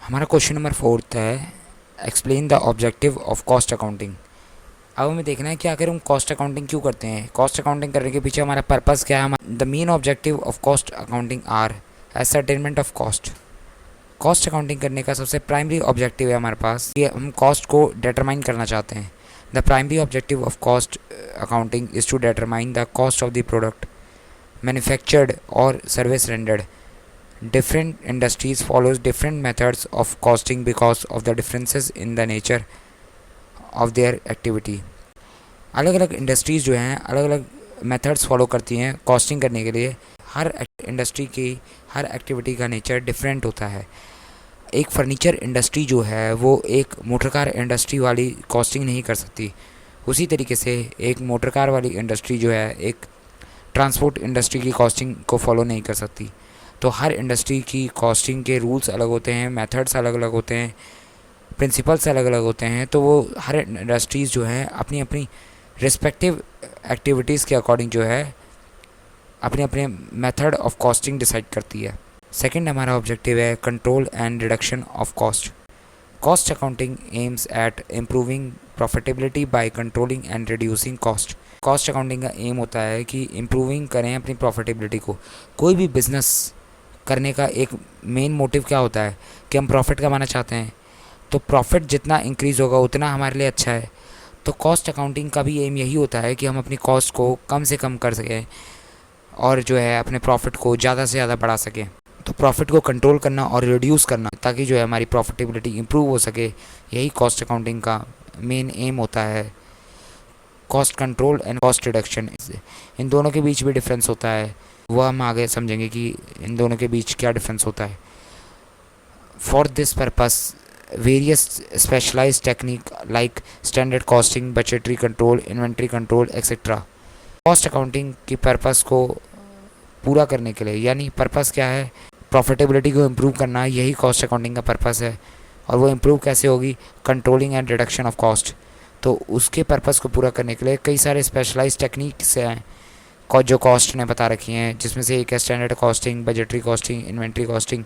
हमारा question number 4 है, explain the objective of cost accounting. अब हमें देखना है कि आखिर हम कॉस्ट अकाउंटिंग क्यों करते हैं, कॉस्ट अकाउंटिंग करने के पीछे हमारा पर्पस क्या है। The main objective of cost accounting are ascertainment of cost. Cost accounting करने का सबसे प्राइमरी ऑब्जेक्टिव है हमारे पास कि हम कॉस्ट को डिटरमाइन करना चाहते हैं। The primary objective of cost accounting is to determine the cost of the product manufactured और service rendered. Different industries follows different methods of costing because of the differences in the nature of their activity। अलग अलग industries जो हैं अलग अलग methods follow करती हैं costing करने के लिए। हर इंडस्ट्री की हर एक्टिविटी का नेचर डिफरेंट होता है। एक फर्नीचर इंडस्ट्री जो है वो एक मोटरकार इंडस्ट्री वाली कॉस्टिंग नहीं कर सकती। उसी तरीके से एक मोटरकार वाली इंडस्ट्री जो है एक ट्रांसपोर्ट इंडस्ट्री की कॉस्टिंग को फॉलो नहीं कर सकती। तो हर इंडस्ट्री की कॉस्टिंग के रूल्स अलग होते हैं, मेथड्स अलग अलग होते हैं, प्रिंसिपल्स अलग अलग होते हैं। तो वो हर इंडस्ट्रीज़ जो हैं अपनी अपनी रिस्पेक्टिव एक्टिविटीज़ के अकॉर्डिंग जो है अपने अपने मेथड ऑफ कॉस्टिंग डिसाइड करती है। सेकंड हमारा ऑब्जेक्टिव है control and reduction of cost. Cost accounting aims at improving profitability by controlling and reducing cost. Cost accounting का एम होता है कि इम्प्रूविंग करें अपनी प्रॉफिटेबिलिटी को। कोई भी बिजनेस करने का एक मेन मोटिव क्या होता है कि हम प्रॉफिट कमाना चाहते हैं। तो प्रॉफिट जितना इंक्रीज़ होगा उतना हमारे लिए अच्छा है। तो कॉस्ट अकाउंटिंग का भी एम यही होता है कि हम अपनी कॉस्ट को कम से कम कर सकें और जो है अपने प्रॉफिट को ज़्यादा से ज़्यादा बढ़ा सकें। तो प्रॉफिट को कंट्रोल करना और रिड्यूस करना ताकि जो है हमारी प्रॉफिटेबिलिटी इंप्रूव हो सके, यही कॉस्ट अकाउंटिंग का मेन एम होता है। Cost control and cost reduction, इन दोनों के बीच भी डिफरेंस होता है, वो हम आगे समझेंगे कि इन दोनों के बीच क्या डिफरेंस होता है। For this purpose various specialised technique like standard costing, budgetary control, inventory control etcetera. Cost accounting की पर्पस को पूरा करने के लिए, यानी पर्पस क्या है, प्रॉफिटेबिलिटी को इम्प्रूव करना, यही कॉस्ट अकाउंटिंग का पर्पस है। और वो इम्प्रूव कैसे होगी, controlling and reduction of cost. तो उसके पर्पस को पूरा करने के लिए कई सारे स्पेशलाइज्ड टेक्निक्स हैं जो कॉस्ट ने बता रखी हैं, जिसमें से एक है standard costing, budgetary costing, inventory costing,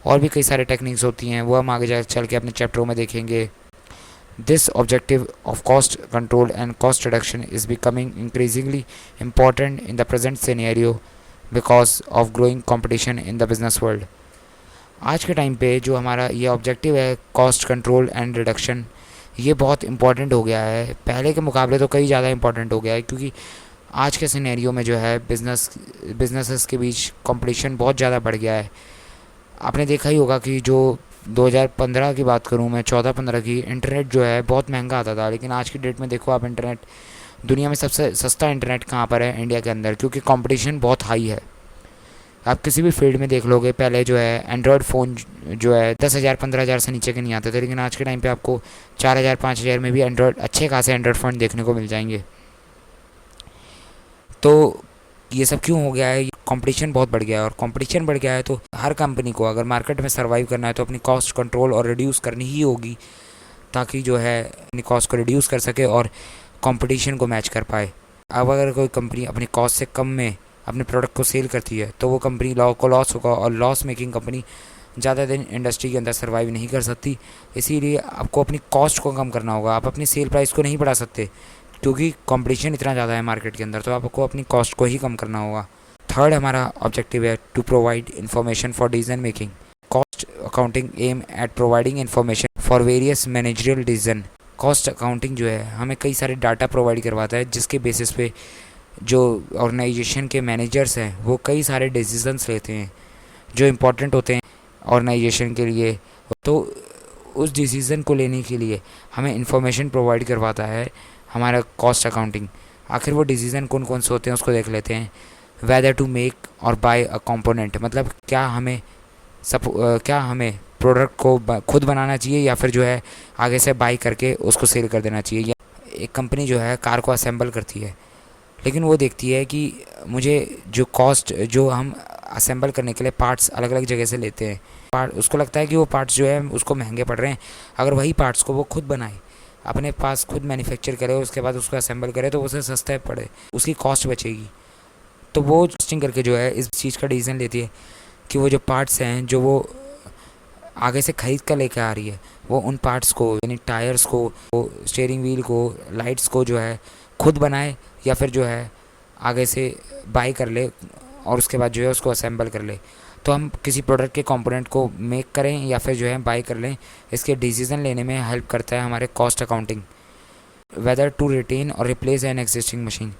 और भी कई सारे टेक्निक्स होती हैं, वो हम आगे जा चल के अपने चैप्टरों में देखेंगे। This objective of cost control and cost reduction is becoming increasingly important in the present scenario because of growing competition in the business world. आज के टाइम पे जो हमारा ये ऑब्जेक्टिव है कॉस्ट कंट्रोल एंड रिडक्शन, ये बहुत इंपॉर्टेंट हो गया है। पहले के मुकाबले तो कई ज़्यादा इंपॉर्टेंट हो गया है, क्योंकि आज के सिनेरियो में जो है बिजनेसेस के बीच कंपटीशन बहुत ज़्यादा बढ़ गया है। आपने देखा ही होगा कि जो 2015 की बात करूं मैं, 14-15 की, इंटरनेट जो है बहुत महंगा आता था, लेकिन आज की डेट में देखो आप, इंटरनेट दुनिया में सबसे सस्ता इंटरनेट कहाँ पर है, इंडिया के अंदर, क्योंकि कंपटीशन बहुत हाई है। आप किसी भी फील्ड में देख लोगे, पहले जो है एंड्रॉयड फ़ोन जो है 10,000-15,000 से नीचे के नहीं आते थे, लेकिन आज के टाइम पे आपको 4,000-5,000 में भी एंड्रॉयड अच्छे खासे एंड्रॉयड फ़ोन देखने को मिल जाएंगे। तो ये सब क्यों हो गया है, कंपटीशन बहुत बढ़ गया है। और कंपटीशन बढ़ गया है तो हर कंपनी को अगर मार्केट में सर्वाइव करना है तो अपनी कॉस्ट कंट्रोल और रिड्यूस करनी ही होगी, ताकि जो है अपनी कॉस्ट को रिड्यूस कर सके और कंपटीशन को मैच कर पाए। अब अगर कोई कंपनी अपनी कॉस्ट से कम में अपने प्रोडक्ट को सेल करती है तो वो कंपनी को लॉस होगा, और लॉस मेकिंग कंपनी ज़्यादा दिन इंडस्ट्री के अंदर सर्वाइव नहीं कर सकती। इसीलिए आपको अपनी कॉस्ट को कम करना होगा। आप अपनी सेल प्राइस को नहीं बढ़ा सकते क्योंकि कंपटीशन इतना ज़्यादा है मार्केट के अंदर, तो आपको अपनी कॉस्ट को ही कम करना होगा। थर्ड हमारा ऑब्जेक्टिव है to provide information for decision making. Cost accounting aim at providing information for various managerial decision. Cost accounting जो है हमें कई सारे डाटा प्रोवाइड करवाता है, जिसके बेसिस पे जो ऑर्गेनाइजेशन के मैनेजर्स हैं वो कई सारे डिसीजंस लेते हैं जो इम्पोर्टेंट होते हैं ऑर्गेनाइजेशन के लिए। तो उस डिसीज़न को लेने के लिए हमें इन्फॉर्मेशन प्रोवाइड करवाता है हमारा कॉस्ट अकाउंटिंग। आखिर वो डिसीज़न कौन कौन से होते हैं उसको देख लेते हैं। वेदर टू मेक और बाय अ कंपोनेंट, मतलब क्या हमें प्रोडक्ट को खुद बनाना चाहिए या फिर जो है आगे से बाई करके उसको सेल कर देना चाहिए। या एक कंपनी जो है कार को असेंबल करती है, लेकिन वो देखती है कि मुझे जो हम असेंबल करने के लिए पार्ट्स अलग अलग जगह से लेते हैं, उसको लगता है कि वो पार्ट्स जो है उसको महंगे पड़ रहे हैं। अगर वही पार्ट्स को वो खुद बनाए, अपने पास खुद मैन्युफैक्चर करे, उसके बाद उसको असेंबल करे, तो उसे सस्ता पड़े, उसकी कॉस्ट बचेगी। तो वो कॉस्टिंग करके जो है इस चीज़ का डिसीजन लेती है कि वो जो पार्ट्स हैं जो वो आगे से ख़रीद कर लेके आ रही है, वो उन पार्ट्स को यानी टायर्स को, स्टीयरिंग व्हील को, लाइट्स को जो है खुद बनाए या फिर जो है आगे से बाई कर ले और उसके बाद जो है उसको असेंबल कर ले। तो हम किसी प्रोडक्ट के कंपोनेंट को मेक करें या फिर जो है बाई कर लें, इसके डिसीज़न लेने में हेल्प करता है हमारे cost accounting. Whether to retain और रिप्लेस एन एग्जिस्टिंग मशीन,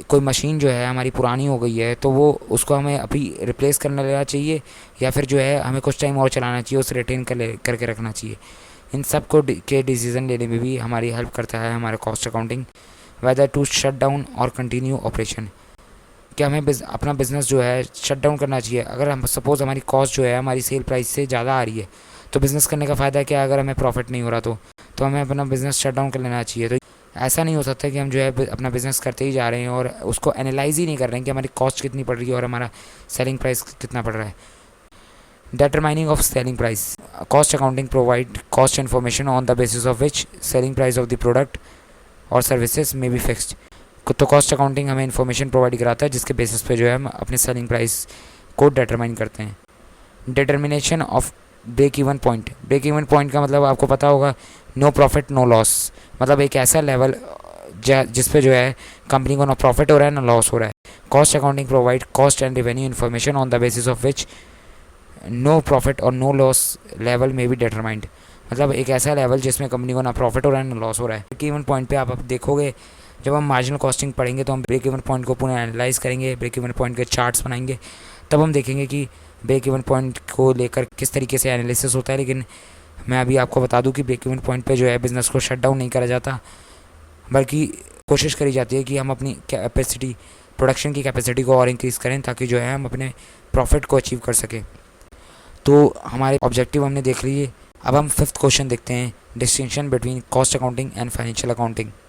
कोई मशीन जो है हमारी पुरानी हो गई है तो वो उसको हमें अभी रिप्लेस करना लेना चाहिए या फिर जो है हमें कुछ टाइम और चलाना चाहिए, उसे रिटेन करके रखना चाहिए। इन सब को के डिसीज़न लेने में भी हमारी हेल्प करता है हमारा cost accounting. Whether to shut down और कंटिन्यू ऑपरेशन, क्या हमें अपना बिज़नेस जो है शट डाउन करना चाहिए। अगर हम सपोज़ हमारी कॉस्ट जो है हमारी सेल प्राइस से ज़्यादा आ रही है तो बिज़नेस करने का फ़ायदा क्या है, अगर हमें प्रॉफिट नहीं हो रहा तो हमें अपना बिज़नेस शट डाउन कर लेना चाहिए। तो ऐसा नहीं हो सकता कि हम जो है अपना बिज़नेस करते ही जा रहे हैं और उसको एनालाइज ही नहीं कर रहे हैं कि हमारी कॉस्ट कितनी पड़ रही है और हमारा सेलिंग प्राइस कितना पड़ रहा है। Determining of selling price. Cost accounting provide cost information on the basis of which selling price of the product or services may be fixed. तो कॉस्ट अकाउंटिंग हमें इन्फॉर्मेशन प्रोवाइड कराता है जिसके बेसिस पे जो है हम अपने सेलिंग प्राइस को डिटरमाइन करते हैं। Determination of break even point. Break even point का मतलब आपको पता होगा, नो प्रॉफिट नो लॉस, मतलब एक ऐसा लेवल जिस पे जो है कंपनी को ना प्रॉफिट हो रहा है ना लॉस हो रहा है। Cost accounting provide cost and revenue information on the basis of which no profit और नो लॉस लेवल में भी डिटरमाइंड, मतलब एक ऐसा लेवल जिसमें कंपनी को ना प्रॉफिट हो रहा है ना लॉस हो रहा है। ब्रेक इवन पॉइंट पे आप देखोगे, जब हम मार्जिनल कॉस्टिंग पढ़ेंगे तो हम ब्रेक इवन पॉइंट को पूरा एनालाइज करेंगे, ब्रेक इवन पॉइंट के चार्ट्स बनाएंगे, तब हम देखेंगे कि ब्रेक इवन पॉइंट को लेकर किस तरीके से एनालिसिस होता है। लेकिन मैं अभी आपको बता दूं कि ब्रेक इवन पॉइंट पे जो है बिज़नेस को शट डाउन नहीं करा जाता, बल्कि कोशिश करी जाती है कि हम अपनी कैपेसिटी, प्रोडक्शन की कैपेसिटी को और इंक्रीज़ करें ताकि जो है हम अपने प्रॉफिट को अचीव कर सकें। तो हमारे ऑब्जेक्टिव हमने देख लिए। अब हम 5th क्वेश्चन देखते हैं, distinction between cost accounting and financial accounting.